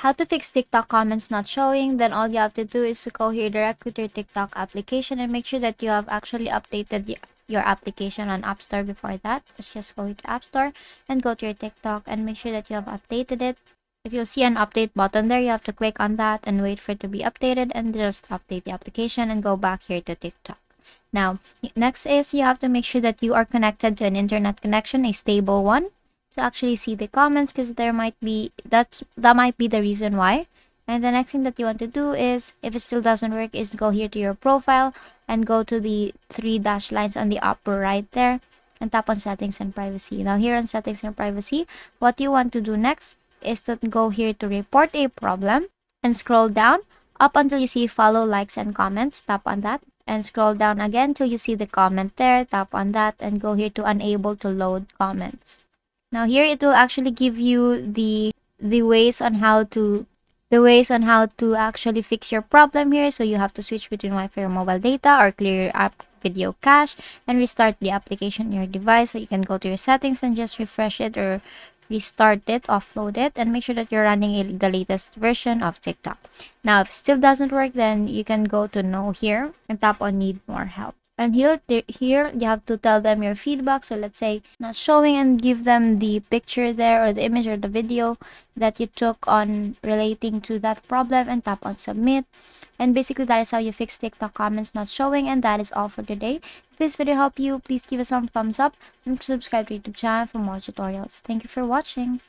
how to fix TikTok comments not showing, then all you have to do is to go here directly to your TikTok application and make sure that you have actually updated your application on App Store before that. Let's just go to App Store and go to your TikTok and make sure that you have updated it. If you'll see an update button there, you have to click on that and wait for it to be updated and just update the application and go back here to TikTok. Now, next is you have to make sure that you are connected to an internet connection, a stable one, to actually see the comments, because that might be the reason why. And the next thing that you want to do is, if it still doesn't work, is go here to your profile and go to the three dash lines on the upper right there and tap on settings and privacy. Now here on settings and privacy, what you want to do next is to go here to report a problem and scroll down up until you see follow, likes, and comments. Tap on that and scroll down again till you see the comment there. Tap on that and go here to unable to load comments. Now here it will actually give you the ways on how to actually fix your problem here. So you have to switch between Wi-Fi or mobile data, or clear your app video cache and restart the application on your device. So you can go to your settings and just refresh it or restart it, offload it, and make sure that you're running the latest version of TikTok. Now if it still doesn't work, then you can go to no here and tap on need more help. And here you have to tell them your feedback. So let's say not showing, and give them the picture there or the image or the video that you took on relating to that problem and tap on submit. And basically that is how you fix TikTok comments not showing. And that is all for today. If this video helped you, please give us some thumbs up and subscribe to our YouTube channel for more tutorials. Thank you for watching.